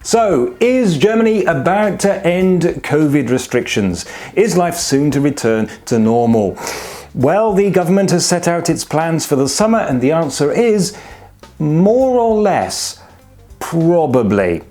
So, is Germany about to end COVID restrictions? Is life soon to return to normal? Well, the government has set out its plans for the summer, and the answer is more or less, probably.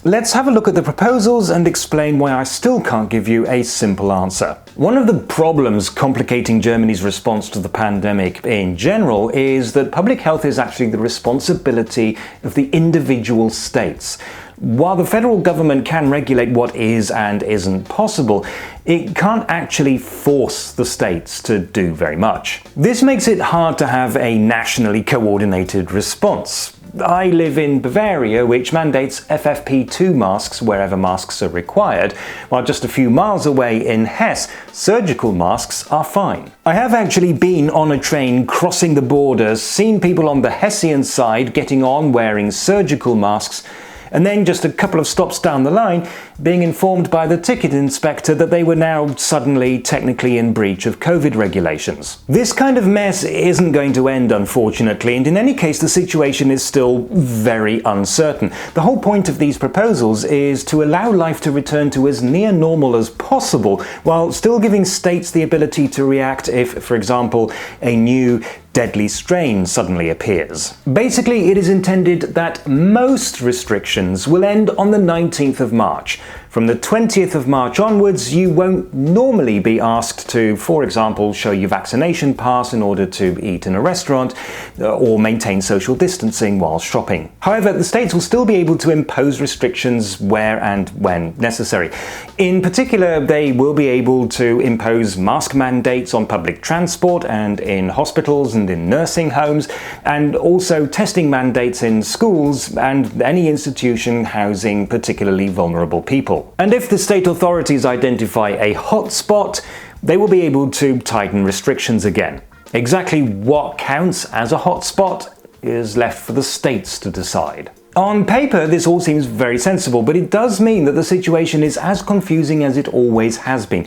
Let's have a look at the proposals and explain why I still can't give you a simple answer. One of the problems complicating Germany's response to the pandemic in general is that public health is actually the responsibility of the individual states. While the federal government can regulate what is and isn't possible, it can't actually force the states to do very much. This makes it hard to have a nationally coordinated response. I live in Bavaria, which mandates FFP2 masks wherever masks are required, while just a few miles away in Hesse, surgical masks are fine. I have actually been on a train crossing the border, seen people on the Hessian side getting on wearing surgical masks, and then just a couple of stops down the line being informed by the ticket inspector that they were now suddenly technically in breach of COVID regulations. This kind of mess isn't going to end, unfortunately, and in any case the situation is still very uncertain. The whole point of these proposals is to allow life to return to as near normal as possible, while still giving states the ability to react if, for example, a new deadly strain suddenly appears. Basically, it is intended that most restrictions will end on the 19th of March. From the 20th of March onwards, you won't normally be asked to, for example, show your vaccination pass in order to eat in a restaurant or maintain social distancing while shopping. However, the states will still be able to impose restrictions where and when necessary. In particular, they will be able to impose mask mandates on public transport and in hospitals and in nursing homes, and also testing mandates in schools and any institution housing particularly vulnerable people. And if the state authorities identify a hotspot, they will be able to tighten restrictions again. Exactly what counts as a hotspot is left for the states to decide. On paper, this all seems very sensible, but it does mean that the situation is as confusing as it always has been.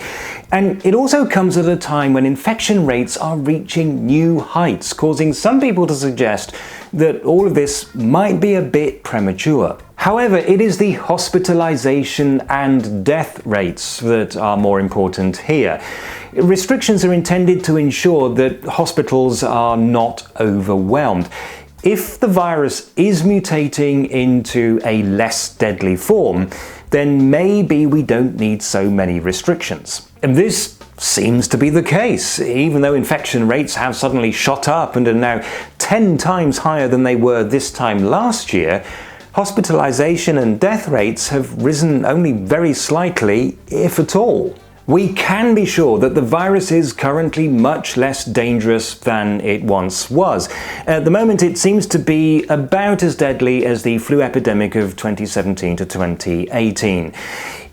And it also comes at a time when infection rates are reaching new heights, causing some people to suggest that all of this might be a bit premature. However, it is the hospitalization and death rates that are more important here. Restrictions are intended to ensure that hospitals are not overwhelmed. If the virus is mutating into a less deadly form, then maybe we don't need so many restrictions. And this seems to be the case, even though infection rates have suddenly shot up and are now 10 times higher than they were this time last year. Hospitalization and death rates have risen only very slightly, if at all. We can be sure that the virus is currently much less dangerous than it once was. At the moment, it seems to be about as deadly as the flu epidemic of 2017 to 2018.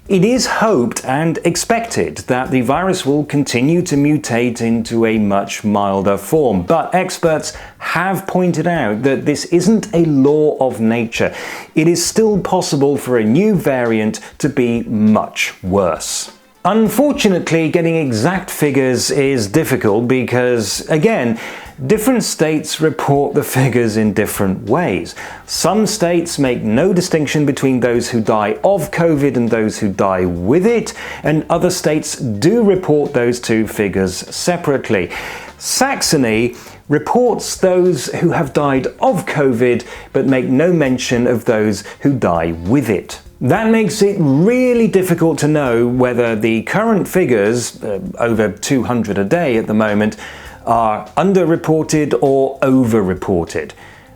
It is hoped and expected that the virus will continue to mutate into a much milder form, but experts have pointed out that this isn't a law of nature. It is still possible for a new variant to be much worse. Unfortunately, getting exact figures is difficult because, again, different states report the figures in different ways. Some states make no distinction between those who die of COVID and those who die with it, and other states do report those two figures separately. Saxony reports those who have died of COVID but make no mention of those who die with it. That makes it really difficult to know whether the current figures, over 200 a day at the moment, are underreported or overreported.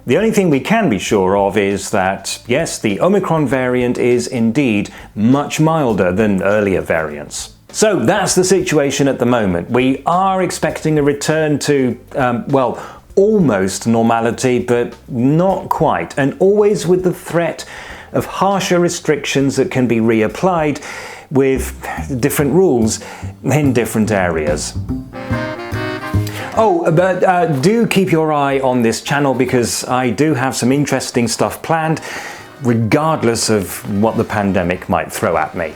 The only thing we can be sure of is that, yes, the Omicron variant is indeed much milder than earlier variants. So that's the situation at the moment. We are expecting a return to, almost normality, but not quite, and always with the threat of harsher restrictions that can be reapplied with different rules in different areas. Oh, but do keep your eye on this channel because I do have some interesting stuff planned, regardless of what the pandemic might throw at me.